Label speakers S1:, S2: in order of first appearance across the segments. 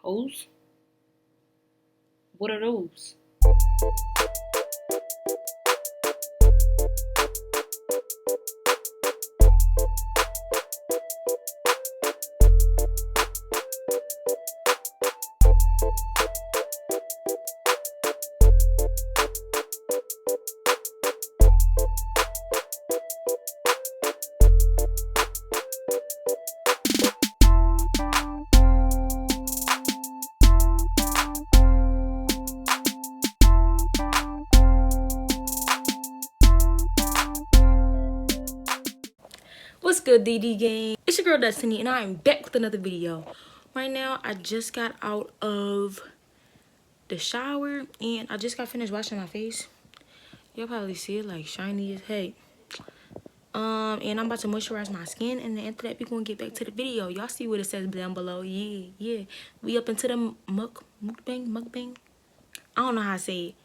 S1: Hoes? What are those? What's good, Deedee gang? It's your girl Destiny, and I'm back with another video. Right now, I just got out of the shower, and I just got finished washing my face. You'll probably see it like shiny as heck. And I'm about to moisturize my skin, and then after that, we're gonna get back to the video. Y'all see what it says down below? Yeah. We up into the mukbang. I don't know how to say it.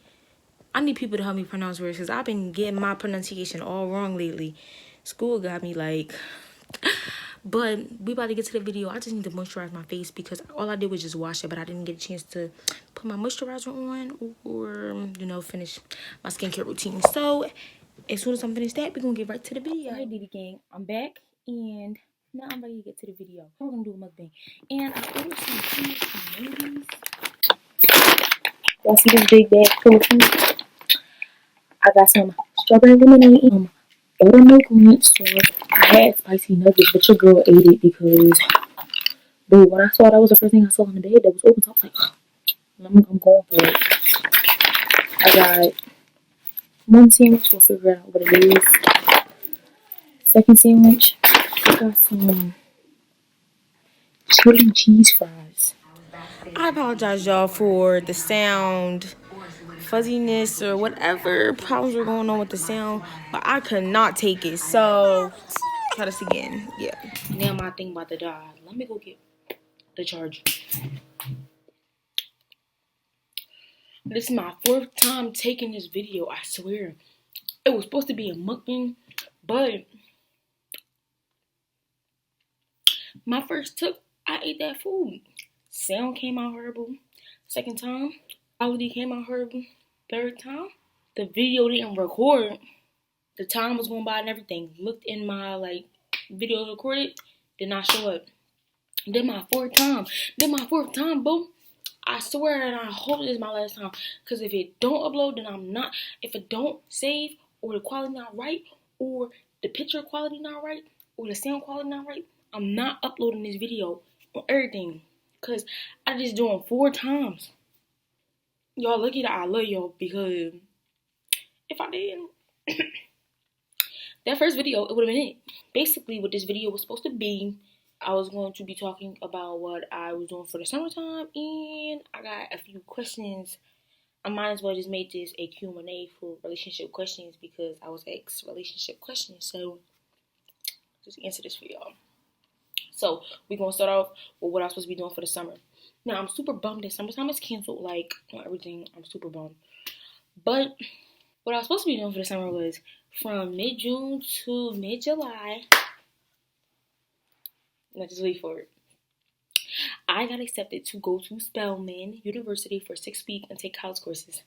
S1: I need people to help me pronounce words because I've been getting my pronunciation all wrong lately. School got me like. But we about to get to the video. I just need to moisturize my face because all I did was just wash it, but I didn't get a chance to put my moisturizer on or finish my skincare routine. So as soon as I'm finished that, we're gonna get right to the video. Hey Deedee gang, I'm back and now I'm ready to get to the video. We're gonna do a mukbang. And I ordered some cheese from Wendy's. Y'all see this big bag full of food? I got some strawberry lemonade, buttermilk ranch sauce. I had spicy nuggets, but your girl ate it because, dude, when I saw that was the first thing I saw in the bed that was open, so I was like, I'm going for it. I got one sandwich, we'll figure out what it is. Second sandwich, I got some chili cheese fries. I apologize, y'all, for the sound fuzziness or whatever problems were going on with the sound, but I could not take it, so try this again. Yeah. Now my thing about to die. Let me go get the charger. This is my 4th time taking this video, I swear. It was supposed to be a mukbang, but my first took, I ate that food. Sound came out horrible. Second time, quality came out horrible. Third time, the video didn't record. The time was going by and everything. Looked in my video recorded, did not show up. Then my 4th time, boo. I swear and I hope this is my last time. Because if it don't upload, then I'm not. If it don't save, or the quality not right, or the picture quality not right, or the sound quality not right, I'm not uploading this video on everything. Because I just doing 4 times. Y'all lucky that I love y'all because if I didn't, that first video, it would have been it. Basically, what this video was supposed to be, I was going to be talking about what I was doing for the summertime, and I got a few questions. I might as well just make this a Q&A for relationship questions because I was asked relationship questions, so just answer this for y'all. So we're going to start off with what I was supposed to be doing for the summer. Now, I'm super bummed that summertime is canceled, like, on everything. I'm super bummed. But what I was supposed to be doing for the summer was from mid-June to mid-July. Let's just wait for it. I got accepted to go to Spelman University for 6 weeks and take college courses.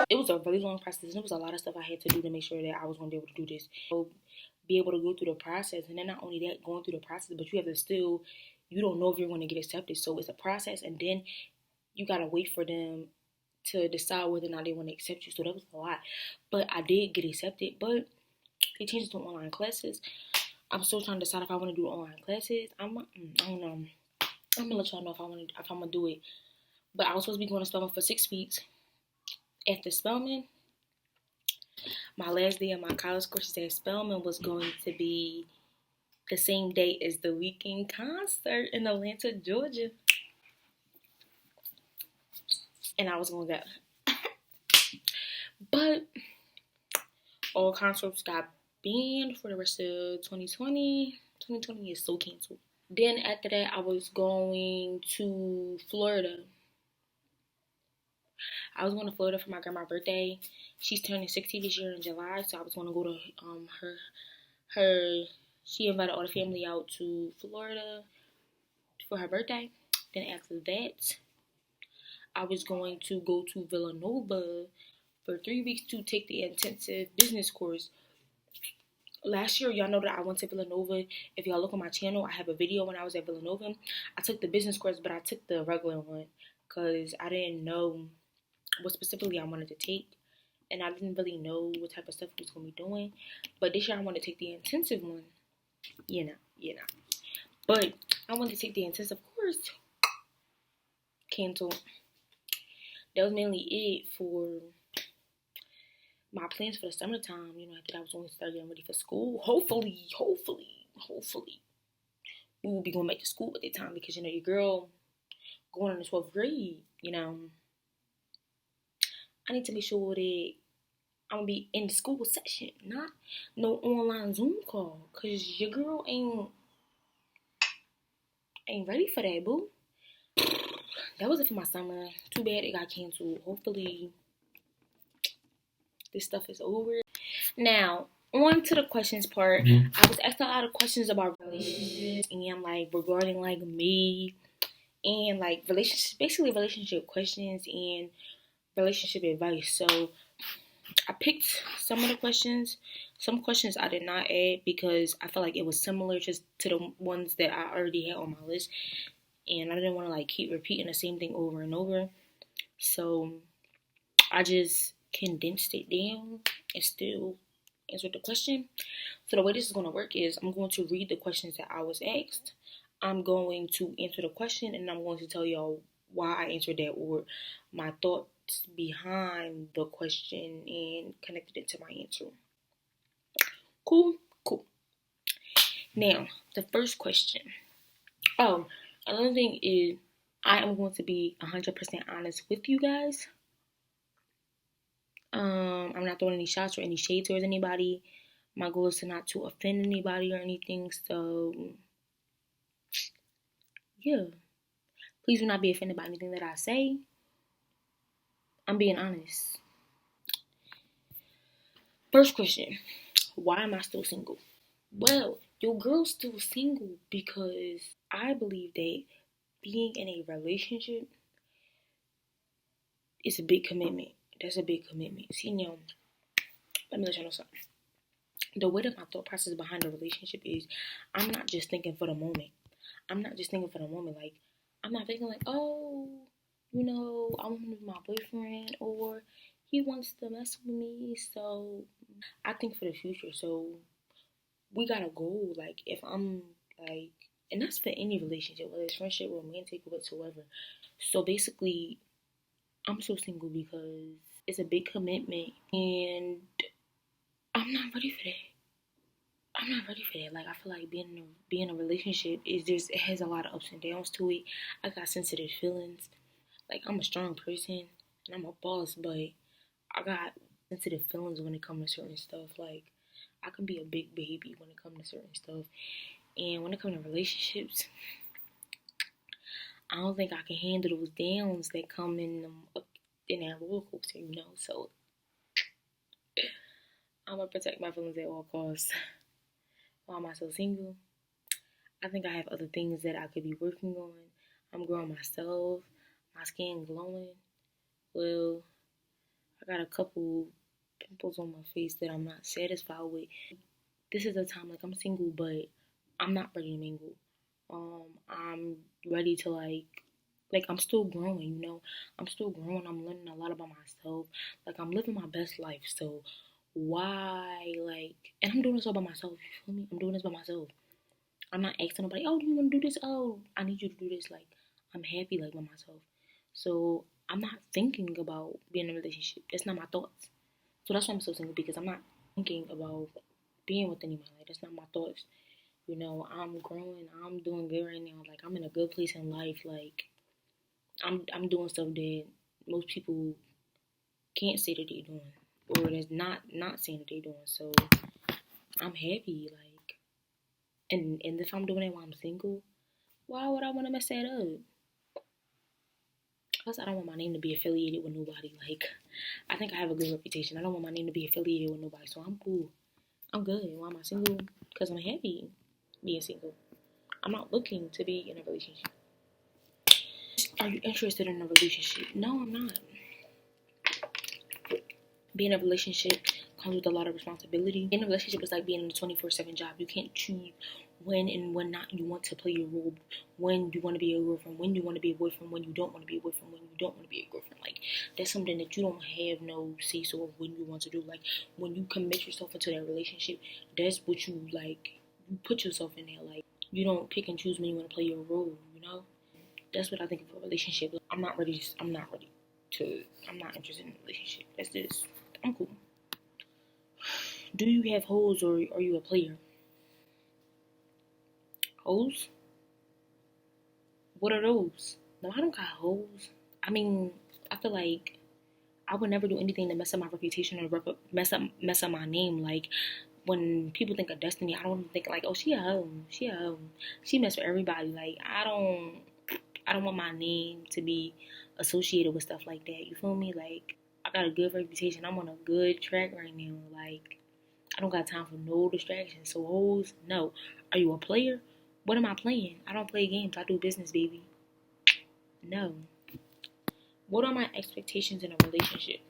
S1: It was a really long process, and there was a lot of stuff I had to do to make sure that I was going to be able to do this. So, be able to go through the process, and then not only that, going through the process, but you have to still, you don't know if you're going to get accepted. So, it's a process, and then you got to wait for them to decide whether or not they want to accept you. So, that was a lot. But I did get accepted, but they changed it to online classes. I'm still trying to decide if I want to do online classes. I don't know. I'm gonna let y'all know if I'm gonna do it. But I was supposed to be going to Spelman for 6 weeks. After Spelman, my last day of my college courses at Spelman was going to be the same day as the weekend concert in Atlanta, Georgia. And I was gonna go. But all concerts got banned for the rest of 2020. 2020 is so canceled. Then after that, I was going to Florida. I was going to Florida for my grandma's birthday. She's turning 60 this year in July, so I was going to go to her. She invited all the family out to Florida for her birthday. Then after that, I was going to go to Villanova for 3 weeks to take the intensive business course. Last year, y'all know that I went to Villanova. If y'all look on my channel, I have a video when I was at Villanova. I took the business course, but I took the regular one because I didn't know what specifically I wanted to take. And I didn't really know what type of stuff I was going to be doing. But this year, I wanted to take the intensive one. You know. But I wanted to take the intensive course. Canceled. That was mainly it for my plans for the summertime. After I was only starting getting ready for school. Hopefully, we will be going back to school at that time because, your girl going in the 12th grade, I need to make sure that I'm going to be in the school session, not no online Zoom call, because your girl ain't ready for that, boo. That was it for my summer. Too bad it got canceled. Hopefully, this stuff is over. Now, on to the questions part. I was asked a lot of questions about relationships and, regarding, me and, basically relationship questions and relationship advice. So, I picked some of the questions. Some questions I did not add because I felt like it was similar just to the ones that I already had on my list. And I didn't want to, keep repeating the same thing over and over. So, I just condensed it down and still answered the question. So the way this is going to work is I'm going to read the questions that I was asked. I'm going to answer the question and I'm going to tell y'all why I answered that or my thoughts behind the question and connected it to my answer. Cool. Now, the first question. Oh, another thing is I am going to be 100% honest with you guys. I'm not throwing any shots or any shade towards anybody. My goal is to not to offend anybody or anything. So, yeah. Please do not be offended by anything that I say. I'm being honest. First question. Why am I still single? Well, your girl's still single because I believe that being in a relationship is a big commitment. That's a big commitment. See, now, let me let you know something. The way that my thought process behind the relationship is, I'm not just thinking for the moment. I'm not thinking oh, I want him to be my boyfriend or he wants to mess with me. So I think for the future. So we gotta go. If I'm and that's for any relationship, whether it's friendship, romantic, or whatsoever. So basically, I'm so single because it's a big commitment and I'm not ready for that. I feel like being in a relationship it has a lot of ups and downs to it. I got sensitive feelings. I'm a strong person and I'm a boss, but I got sensitive feelings when it comes to certain stuff. I can be a big baby when it comes to certain stuff. And when it comes to relationships, I don't think I can handle those downs that come in that roller coaster, So I'm gonna protect my feelings at all costs. Why am I so single? I think I have other things that I could be working on. I'm growing myself. My skin glowing. Well, I got a couple pimples on my face that I'm not satisfied with. This is a time I'm single, but I'm not ready to mingle. I'm ready to I'm still growing, I'm still growing. I'm learning a lot about myself. I'm living my best life. So why and I'm doing this all by myself. You feel me? I'm doing this by myself. I'm not asking nobody, oh, do you want to do this? Oh, I need you to do this. I'm happy by myself. So I'm not thinking about being in a relationship. That's not my thoughts. So that's why I'm so single, because I'm not thinking about being with anybody. That's not my thoughts. I'm growing. I'm doing good right now. I'm in a good place in life. I'm doing stuff that most people can't say that they're doing, or that's not saying that they're doing. So I'm happy. And if I'm doing it while I'm single, why would I want to mess that up? Plus, I don't want my name to be affiliated with nobody. I think I have a good reputation. I don't want my name to be affiliated with nobody. So I'm cool. I'm good. Why am I single? Because I'm happy being single. I'm not looking to be in a relationship. Are you interested in a relationship? No, I'm not. Being in a relationship comes with a lot of responsibility. Being in a relationship is like being in a 24/7 job. You can't choose when and when not you want to play your role. When you want to be a girlfriend, when you want to be a boyfriend, when you don't want to be a boyfriend, when you don't want to be a girlfriend. Like, that's something that you don't have no say so of when you want to do. Like, when you commit yourself into that relationship, that's what you like. You put yourself in there. Like, you don't pick and choose when you want to play your role. You know, that's what I think of a relationship. Like, I'm not ready. I'm not interested in a relationship. That's this. I'm cool. Do you have hoes or are you a player? Hoes? What are those? No, I don't got hoes. I mean, I feel like I would never do anything to mess up my reputation or mess up my name. Like, when people think of Destiny, I don't think like, oh, she a hoe. She a hoe. She mess with everybody. Like, I don't want my name to be associated with stuff like that. You feel me? Like, I got a good reputation. I'm on a good track right now. Like, I don't got time for no distractions. So hoes, no. Are you a player? What am I playing? I don't play games. I do business, baby. No. What are my expectations in a relationship?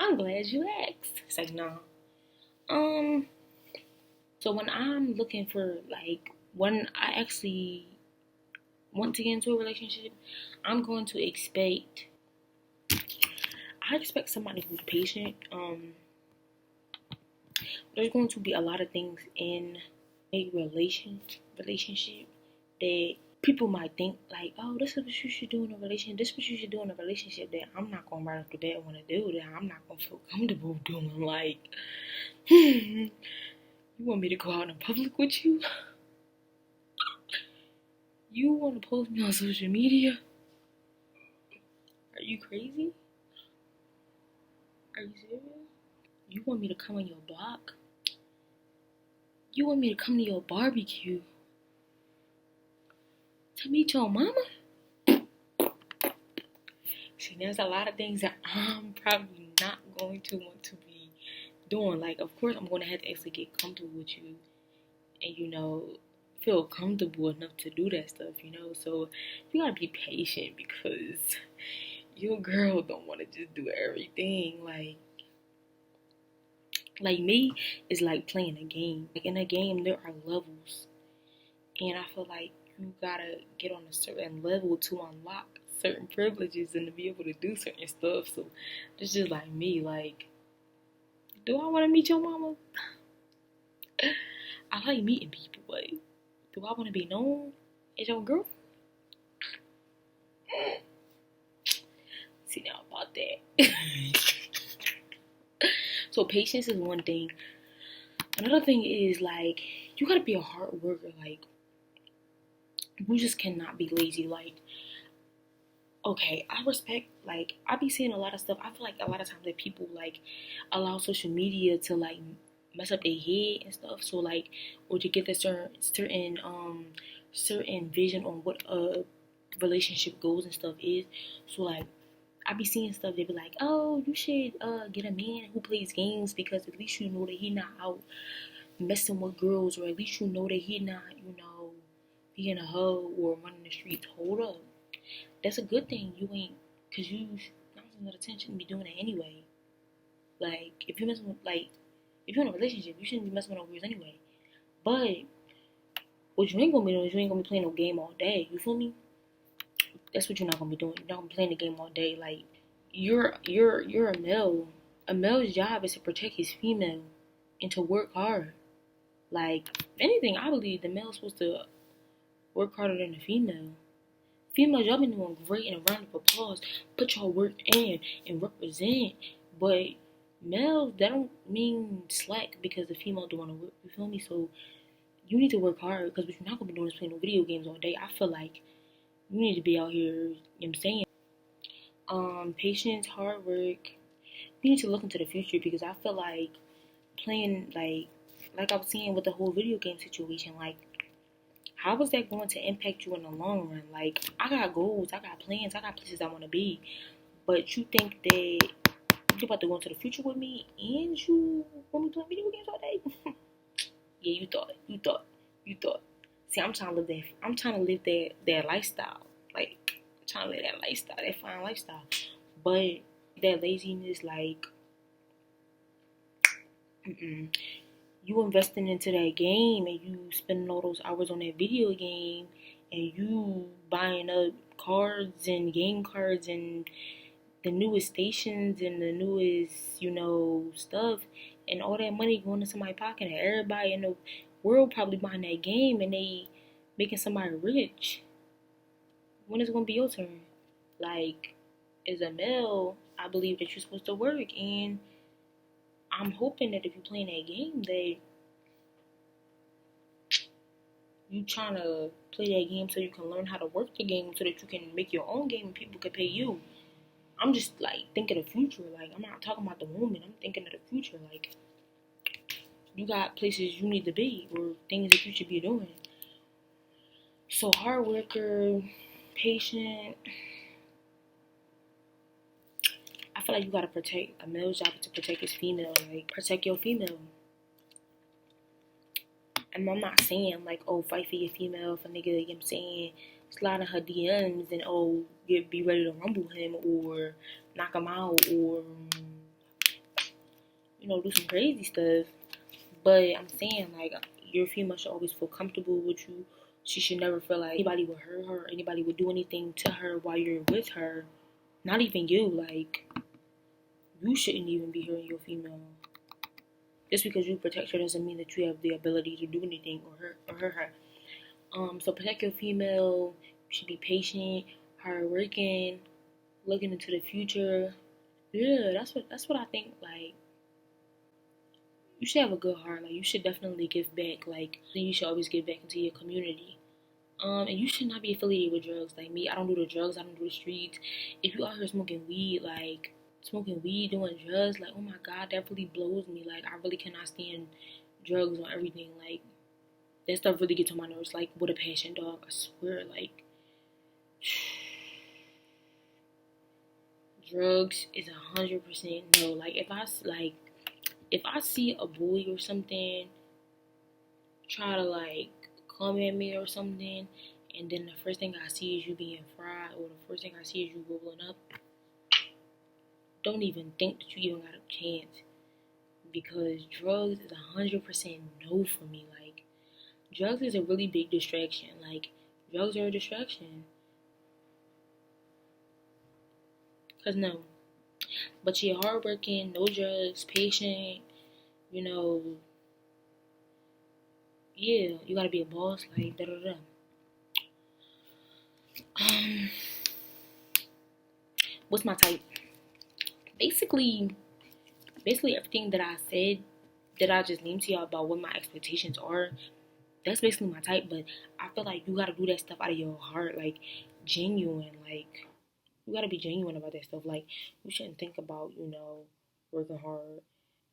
S1: I'm glad you asked. It's like, no. So when I'm looking for, like, when I actually want to get into a relationship, I'm going to expect somebody who's patient. There's going to be a lot of things in a relationship that people might think like, oh, this is what you should do in a relationship. This is what you should do in a relationship that I'm not gonna right off the bat want to do. That I'm not gonna feel comfortable doing. Like, you want me to go out in public with you? You want to post me on social media? Are you crazy? Are you serious? You want me to come on your block? You want me to come to your barbecue? To meet your mama? See, there's a lot of things that I'm probably not going to want to be doing. Like, of course, I'm going to have to actually get comfortable with you and, feel comfortable enough to do that stuff, So, you gotta be patient because your girl don't want to just do everything. Like me, it's like playing a game. Like, in a game, there are levels. And I feel like you gotta get on a certain level to unlock certain privileges and to be able to do certain stuff. So it's just like me. Like, do I want to meet your mama? I like meeting people, but do I want to be known as your girl? See now about that. So patience is one thing. Another thing is, like, you gotta be a hard worker. Like, you just cannot be lazy. Like, okay, I respect, like, I be seeing a lot of stuff. I feel like a lot of times that people, like, allow social media to, like, mess up their head and stuff. So, like, or to get a certain vision on what a relationship goals and stuff is. So, like, I be seeing stuff, they be like, oh, you should get a man who plays games because at least you know that he not out messing with girls, or at least you know that he not, being a hoe or running the streets. Hold up. That's a good thing. You ain't, because you not enough attention to be doing it anyway. Like, if you're in a relationship, you shouldn't be messing with no girls anyway. But what you ain't gonna be doing is you ain't gonna be playing no game all day. You feel me? That's what you're not gonna be doing. You're not gonna be playing the game all day. Like, you're a male. A male's job is to protect his female and to work hard. Like, if anything, I believe the male's supposed to work harder than the female. Females, y'all been doing great, and a round of applause. Put your work in and represent. But males, that don't mean slack because the female don't want to work. You feel me? So you need to work hard, because what you're not gonna be doing is playing no video games all day. I feel like you need to be out here. You know what I'm saying? Patience, hard work. You need to look into the future, because I feel like playing like I was saying with the whole video game situation, like, how is that going to impact you in the long run? Like, I got goals, I got plans, I got places I want to be. But you think that you about to go into the future with me and you want me playing video games all day? Yeah, you thought. See, I'm trying to live that. I'm trying to live that lifestyle. Like, I'm trying to live that lifestyle, that fine lifestyle. But that laziness, like, you investing into that game and you spending all those hours on that video game and you buying up cards and game cards and the newest stations and the newest, stuff, and all that money going into my pocket, and everybody in the world probably buying that game and they making somebody rich. When is it gonna be your turn? Like, as a male, I believe that you're supposed to work, and I'm hoping that if you're playing that game, that you trying to play that game so you can learn how to work the game so that you can make your own game and people can pay you. I'm just like thinking of the future. Like, I'm not talking about the moment. I'm thinking of the future. Like, you got places you need to be or things that you should be doing. So, hard worker, patient. I feel like you gotta protect a male's job to protect his female. Like, protect your female. And I'm not saying like, oh, fight for your female if a nigga, you know what I'm saying, slide in her DMs and be ready to rumble him or knock him out or do some crazy stuff. But I'm saying, like, your female should always feel comfortable with you. She should never feel like anybody would hurt her, anybody would do anything to her while you're with her. Not even you. Like, you shouldn't even be hurting your female. Just because you protect her doesn't mean that you have the ability to do anything or hurt her. So protect your female. You should be patient, hardworking, looking into the future. Yeah, that's what I think. Like, you should have a good heart. Like, you should definitely give back. Like, you should always give back into your community. And you should not be affiliated with drugs. Like me, I don't do the drugs. I don't do the streets. If you out here smoking weed, doing drugs, like, oh my God, that really blows me. Like, I really cannot stand drugs on everything. Like, that stuff really gets on my nerves. Like, with a passion, dog. I swear, like, drugs is 100% no. Like, if I see a boy or something try to like come at me or something, and then the first thing I see is you being fried, or the first thing I see is you rolling up, don't even think that you even got a chance, because drugs is 100% no for me. Like, drugs is a really big distraction. Like, drugs are a distraction. Cause no, but you're hardworking, no drugs, patient, yeah, you gotta be a boss, like da da da. What's my type? Basically everything that I said, that I just named to y'all about what my expectations are, that's basically my type. But I feel like you gotta do that stuff out of your heart, like genuine. Like, you gotta be genuine about that stuff. Like, you shouldn't think about, working hard.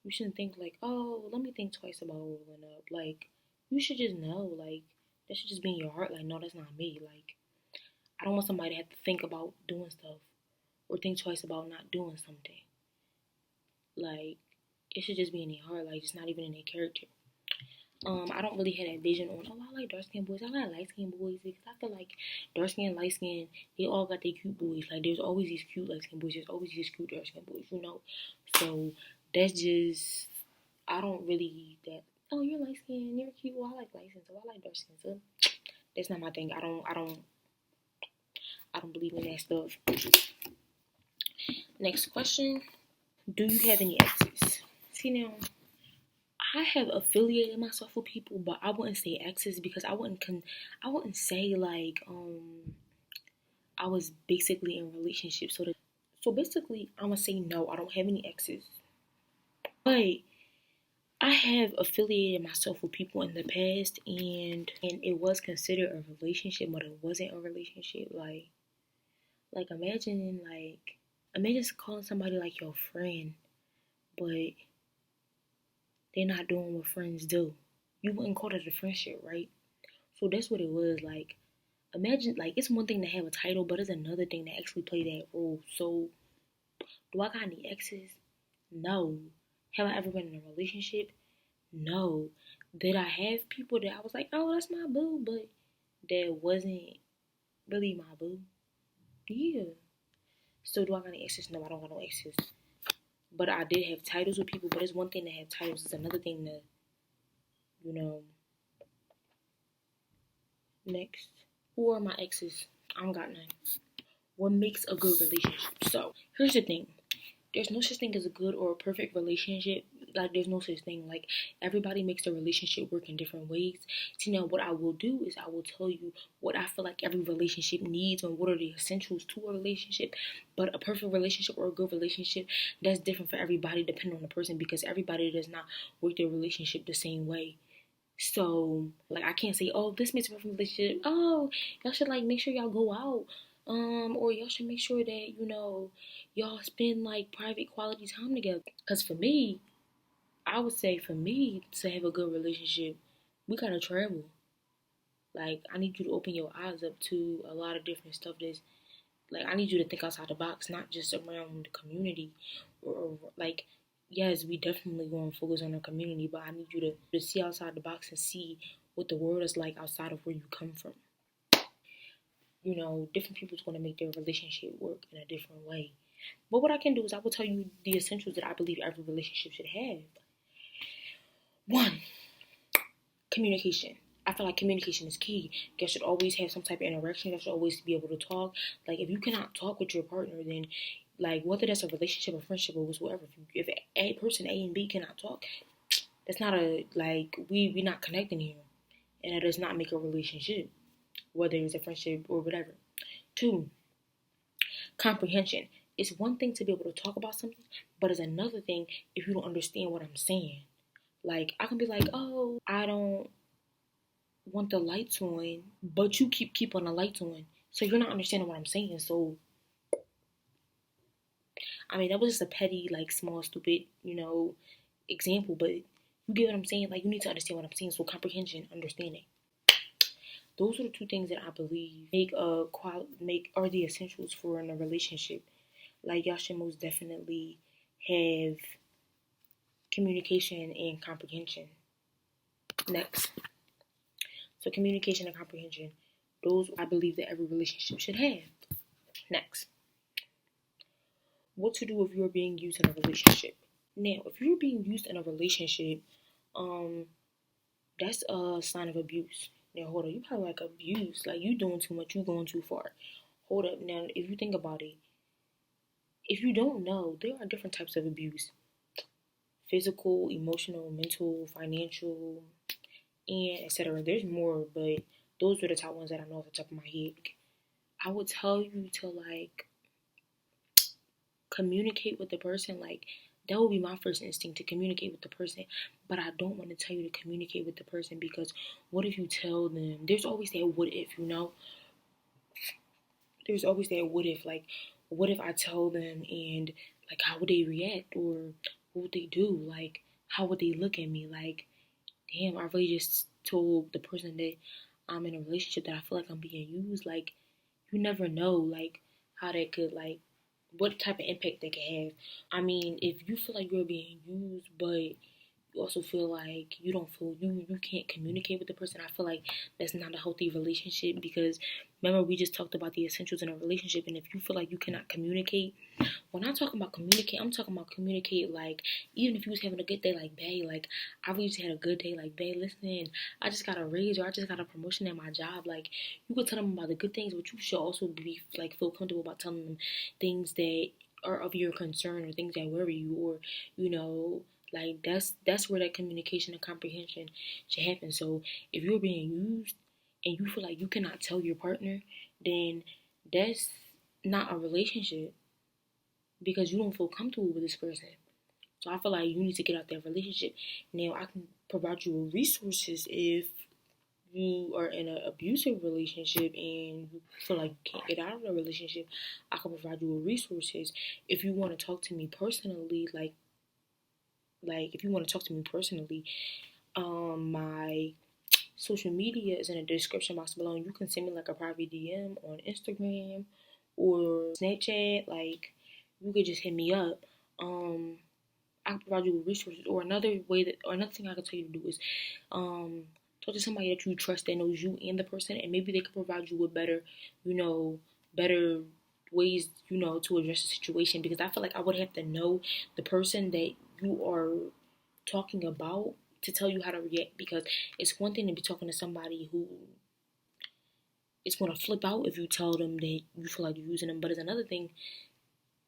S1: You shouldn't think like, oh, let me think twice about rolling up. Like, you should just know, like, that should just be in your heart. Like, no, that's not me. Like, I don't want somebody to have to think about doing stuff or think twice about not doing something. Like, it should just be in their heart. Like, it's not even in their character. I don't really have that vision on, oh, I like dark skinned boys, I like light skinned boys, because I feel like dark skinned, light skinned, they all got their cute boys. Like, there's always these cute light skinned boys, there's always these cute dark skinned boys, So that's just, I don't really that. Oh, you're light skinned, you're cute. Well, I like light skin, so I like dark skin. So that's not my thing. I don't believe in that stuff. Next question: do you have any exes? See, now, I have affiliated myself with people, but I wouldn't say exes, because I wouldn't say like I was basically in relationships. So basically, I'm gonna say no. I don't have any exes, but I have affiliated myself with people in the past, and it was considered a relationship, but it wasn't a relationship. Like imagine calling somebody like your friend, but they're not doing what friends do. You wouldn't call it a friendship, right? So that's what it was. Like, imagine, like, it's one thing to have a title, but it's another thing to actually play that role. So, do I got any exes? No. Have I ever been in a relationship? No. Did I have people that I was like, oh, that's my boo, but that wasn't really my boo? Yeah. So do I got any exes? No, I don't got no exes. But I did have titles with people, but it's one thing to have titles, it's another thing to, you know, next. Who are my exes? I don't got none. What makes a good relationship? So here's the thing. There's no such thing as a good or a perfect relationship. Like, there's no such thing. Like, everybody makes their relationship work in different ways. So now what I will do is I will tell you what I feel like every relationship needs and what are the essentials to a relationship. But a perfect relationship or a good relationship, that's different for everybody depending on the person, because everybody does not work their relationship the same way. So, like, I can't say, oh, this makes a perfect relationship. Oh, y'all should, like, make sure y'all go out. Or y'all should make sure that, y'all spend, like, private quality time together. Because for me, I would say for me to have a good relationship, we gotta travel. Like, I need you to open your eyes up to a lot of different stuff that's, like, I need you to think outside the box, not just around the community. Or like, yes, we definitely going to focus on our community, but I need you to see outside the box and see what the world is like outside of where you come from. Different people's going to make their relationship work in a different way. But what I can do is I will tell you the essentials that I believe every relationship should have. One, communication. I feel like communication is key. You should always have some type of interaction. You should always be able to talk. Like, if you cannot talk with your partner, then, like, whether that's a relationship or friendship or whatsoever, if a person A and B cannot talk, that's not we not connecting here, and that does not make a relationship, whether it's a friendship or whatever. Two, comprehension. It's one thing to be able to talk about something, but it's another thing if you don't understand what I'm saying. Like, I can be like, oh, I don't want the lights on, but you keep on the lights on, so you're not understanding what I'm saying. So, I mean, that was just a petty, like, small, stupid, example, but you get what I'm saying. Like, you need to understand what I'm saying. So, comprehension, understanding. Those are the two things that I believe make are the essentials for in a relationship. Like, y'all should most definitely have communication and comprehension. Next. So, communication and comprehension. Those I believe that every relationship should have. Next. What to do if you're being used in a relationship. Now, if you're being used in a relationship, that's a sign of abuse. Now, hold on, you probably like abuse, like you doing too much, you going too far. Hold up, now, if you think about it, if you don't know, there are different types of abuse: physical, emotional, mental, financial, and etc. There's more, but those are the top ones that I know off the top of my head. I would tell you to, like, communicate with the person. Like, that would be my first instinct, to communicate with the person. But I don't want to tell you to communicate with the person, because what if you tell them? There's always that what if, there's always that what if. Like, what if I tell them, and, like, how would they react, or what would they do? Like, how would they look at me? Like, damn, I really just told the person that I'm in a relationship that I feel like I'm being used. Like, you never know, like, how that could, like, what type of impact that could have. I mean, if you feel like you're being used, but you also feel like you can't communicate with the person, I feel like that's not a healthy relationship. Because remember, we just talked about the essentials in a relationship, and if you feel like you cannot communicate, when I'm talking about communicate, I'm talking about communicate, like, even if you was having a good day, like, babe, like, I really just had a good day, like, babe, listen, I just got a raise, or I just got a promotion at my job. Like, you could tell them about the good things, but you should also be, like, feel comfortable about telling them things that are of your concern, or things that worry you, or, like, that's where that communication and comprehension should happen. So if you're being used and you feel like you cannot tell your partner, then that's not a relationship, because you don't feel comfortable with this person. So I feel like you need to get out that relationship. Now, I can provide you with resources if you are in an abusive relationship and you feel like you can't get out of the relationship. I can provide you with resources. If you want to talk to me personally, if you want to talk to me personally, my social media is in the description box below, and you can send me, like, a private DM on Instagram or Snapchat. Like, you could just hit me up. I can provide you with resources. Or another thing I can tell you to do is talk to somebody that you trust that knows you and the person, and maybe they can provide you with better, better ways, to address the situation. Because I feel like I would have to know the person that you are talking about to tell you how to react. Because it's one thing to be talking to somebody who is going to flip out if you tell them that you feel like you're using them, but it's another thing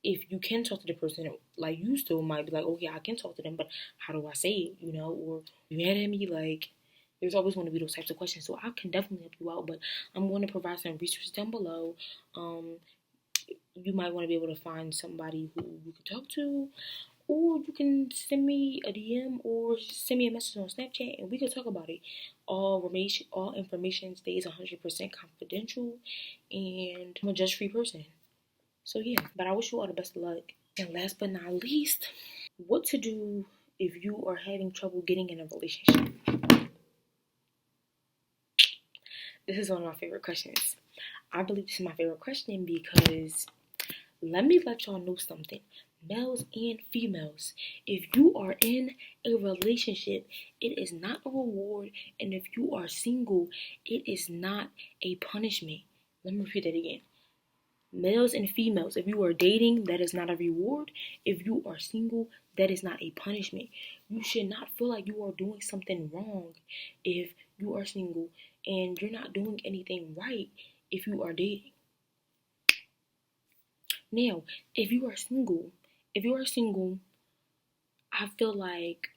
S1: if you can talk to the person, like, you still might be like, okay, I can talk to them, but how do I say it, or you mad at me? Like, there's always going to be those types of questions. So I can definitely help you out, but I'm going to provide some resources down below. You might want to be able to find somebody who you can talk to, or you can send me a DM or send me a message on Snapchat and we can talk about it. All information stays 100% confidential, and I'm a judge-free person. So yeah, but I wish you all the best of luck. And last but not least, what to do if you are having trouble getting in a relationship? This is one of my favorite questions. I believe this is my favorite question because let me let y'all know something. Males and females, if you are in a relationship, it is not a reward. And if you are single, it is not a punishment. Let me repeat that again. Males and females, if you are dating, that is not a reward. If you are single, that is not a punishment. You should not feel like you are doing something wrong if you are single, and you're not doing anything right if you are dating. Now, if you are single, I feel like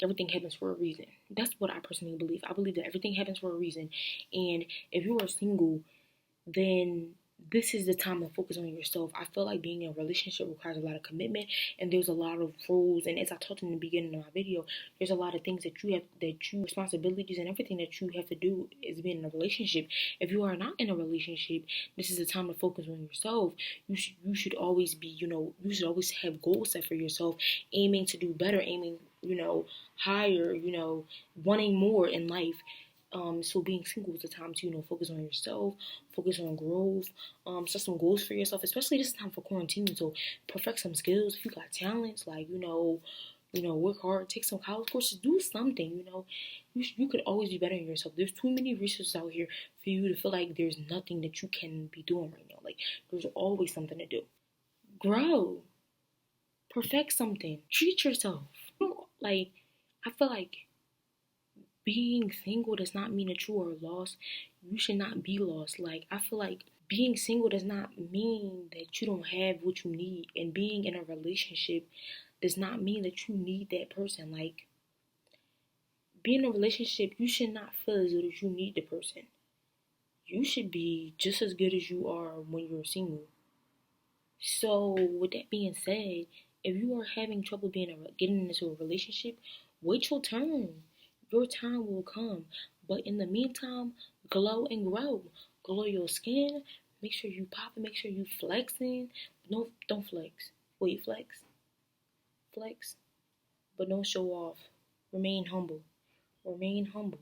S1: everything happens for a reason. That's what I personally believe. I believe that everything happens for a reason. And if you are single, then this is the time to focus on yourself. I feel like being in a relationship requires a lot of commitment, and there's a lot of rules. And as I talked in the beginning of my video, there's a lot of things responsibilities and everything that you have to do is being in a relationship. If you are not in a relationship, this is the time to focus on yourself. You should always be, you should always have goals set for yourself, aiming to do better, aiming, higher, wanting more in life. So being single is the time to, focus on yourself, focus on growth, set some goals for yourself, especially this time for quarantine. So perfect some skills. If you got talents, like, work hard, take some college courses, do something, you could always be better than yourself. There's too many resources out here for you to feel like there's nothing that you can be doing right now. Like, there's always something to do. Grow. Perfect something. Treat yourself. Like, I feel like being single does not mean that you are lost. You should not be lost. Like, I feel like being single does not mean that you don't have what you need. And being in a relationship does not mean that you need that person. Like, being in a relationship, you should not feel as though that you need the person. You should be just as good as you are when you're single. So, with that being said, if you are having trouble getting into a relationship, wait your turn. Your time will come. But in the meantime, glow and grow. Glow your skin. Make sure you pop it. Make sure you flexing. No, don't flex. Wait, flex. Flex. But don't show off. Remain humble. Remain humble.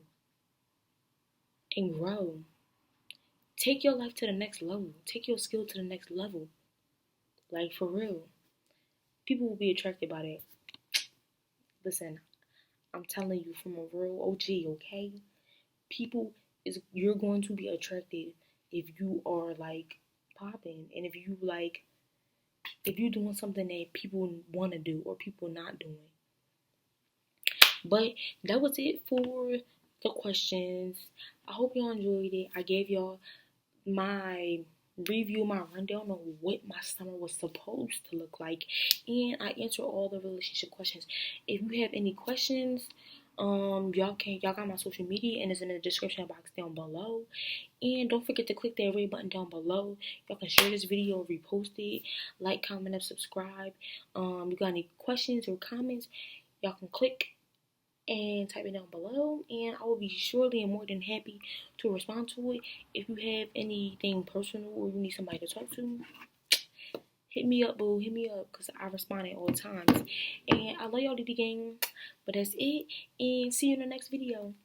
S1: And grow. Take your life to the next level. Take your skill to the next level. Like, for real. People will be attracted by that. Listen, I'm telling you from a real OG, okay? You're going to be attracted if you are, like, popping, and if you're doing something that people want to do or people not doing. But that was it for the questions. I hope y'all enjoyed it. I gave y'all my review, my rundown on what my summer was supposed to look like, and I answer all the relationship questions. If you have any questions, y'all got my social media, and it's in the description box down below. And don't forget to click that red button down below. Y'all can share this video, repost it, like, comment, and subscribe. You got any questions or comments, y'all can click and type it down below, and I will be surely and more than happy to respond to it. If you have anything personal or you need somebody to talk to, hit me up, boo. Hit me up, because I respond at all times. And I love y'all, Deedee Gang. But that's it, and see you in the next video.